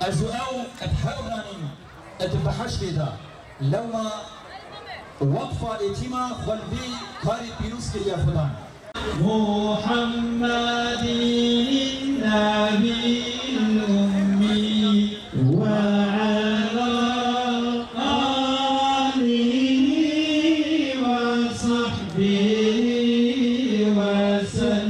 أجواء بحاولانين أتبحش لذا لما وقفة إتما خلبي قاري بيروس كريا فلان محمد النبي الأمي وعلى آله وصحبه وسلم.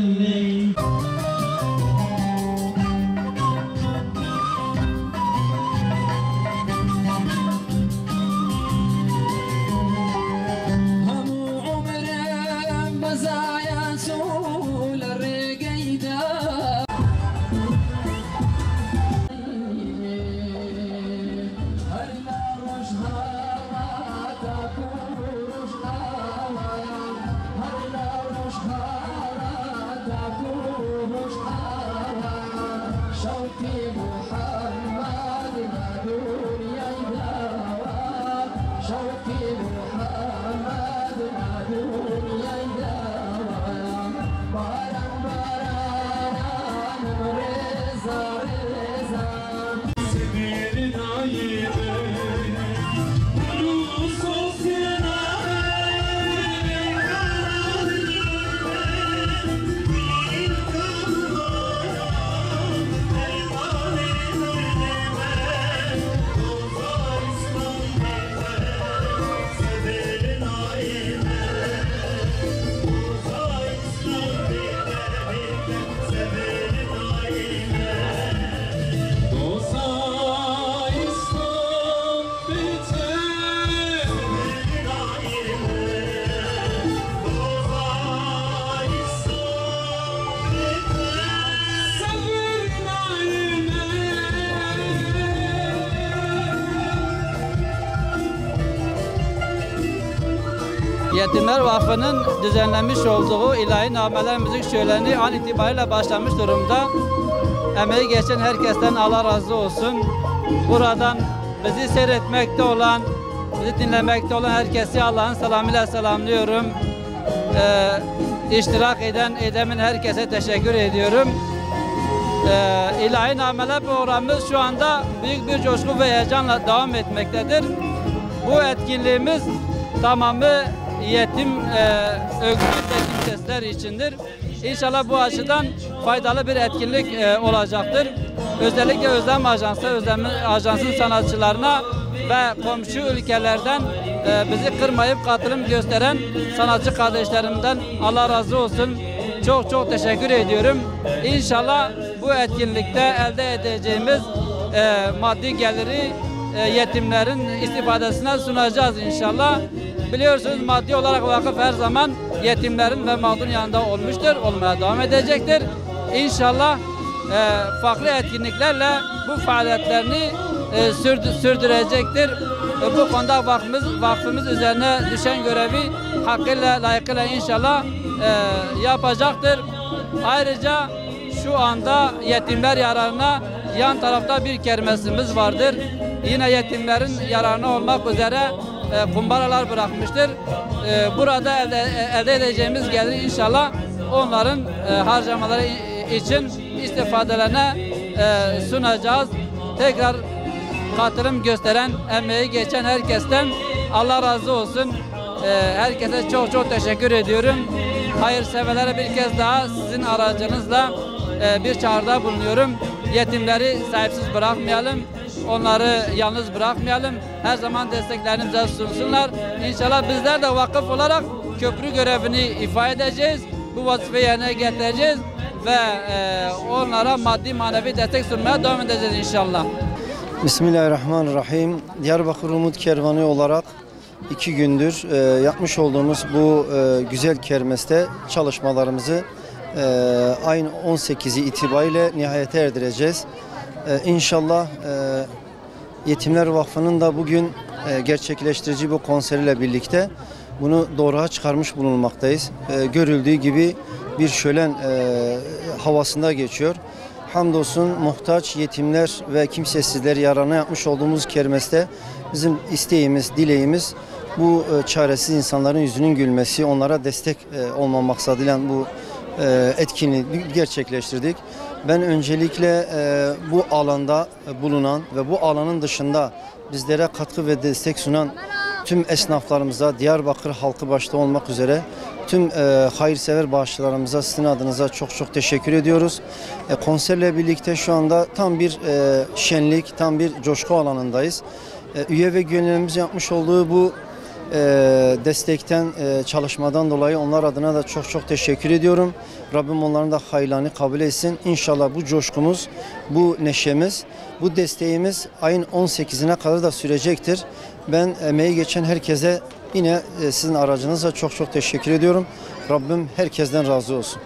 Yetimler Vakfı'nın düzenlemiş olduğu ilahi nameler müzik şöleni an itibariyle başlamış durumda. Emeği geçen herkesten Allah razı olsun. Buradan bizi seyretmekte olan, bizi dinlemekte olan herkesi Allah'ın selamıyla selamlıyorum. İştirak edemin herkese teşekkür ediyorum. İlahi nameler programımız şu anda büyük bir coşku ve heyecanla devam etmektedir. Bu etkinliğimiz tamamı yetim, öksüz ve kimsesizler içindir. İnşallah bu açıdan faydalı bir etkinlik olacaktır. Özellikle Özlem Ajansı, Özlem Ajansı'nın sanatçılarına ve komşu ülkelerden bizi kırmayıp katılım gösteren sanatçı kardeşlerimden Allah razı olsun. Çok çok teşekkür ediyorum. İnşallah bu etkinlikte elde edeceğimiz maddi geliri yetimlerin istifadesine sunacağız inşallah. Biliyorsunuz maddi olarak vakıf her zaman yetimlerin ve mağdurun yanında olmuştur, olmaya devam edecektir. İnşallah farklı etkinliklerle bu faaliyetlerini sürdürecektir. Bu konuda vakfımız üzerine düşen görevi hakkıyla, layıkıyla inşallah yapacaktır. Ayrıca şu anda yetimler yararına yan tarafta bir kermesimiz vardır. Yine yetimlerin yararına olmak üzere kumbaralar bırakmıştır. Burada elde edeceğimiz gelir inşallah onların harcamaları için istifadelerine sunacağız. Tekrar katılım gösteren, emeği geçen herkesten Allah razı olsun. Herkese çok çok teşekkür ediyorum. Hayırseverlere bir kez daha sizin aracınızla bir çağrıda bulunuyorum. Yetimleri sahipsiz bırakmayalım. Onları yalnız bırakmayalım. Her zaman desteklerini bize sunsunlar. İnşallah bizler de vakıf olarak köprü görevini ifa edeceğiz. Bu vazifeyi yerine getireceğiz ve onlara maddi manevi destek sunmaya devam edeceğiz inşallah. Bismillahirrahmanirrahim. Diyarbakır Umut Kervanı olarak 2 gündür yapmış olduğumuz bu güzel kermeste çalışmalarımızı ayın 18'i itibariyle nihayete erdireceğiz. İnşallah Yetimler Vakfı'nın da bugün gerçekleştirici bu konseriyle birlikte bunu doğruğa çıkarmış bulunmaktayız. Görüldüğü gibi bir şölen havasında geçiyor. Hamdolsun muhtaç yetimler ve kimsesizler yararına yapmış olduğumuz kermeste bizim isteğimiz, dileğimiz bu çaresiz insanların yüzünün gülmesi, onlara destek olma maksadıyla bu etkinliği gerçekleştirdik. Ben öncelikle bu alanda bulunan ve bu alanın dışında bizlere katkı ve destek sunan tüm esnaflarımıza, Diyarbakır halkı başta olmak üzere tüm hayırsever bağışçılarımıza sizin adınıza çok çok teşekkür ediyoruz. Konserle birlikte şu anda tam bir şenlik, tam bir coşku alanındayız. Üye ve gönüllerimiz yapmış olduğu bu destekten, çalışmadan dolayı onlar adına da çok çok teşekkür ediyorum. Rabbim onların da hayırlarını kabul etsin. İnşallah bu coşkumuz, bu neşemiz, bu desteğimiz ayın 18'ine kadar da sürecektir. Ben emeği geçen herkese yine sizin aracınızla çok çok teşekkür ediyorum. Rabbim herkesten razı olsun.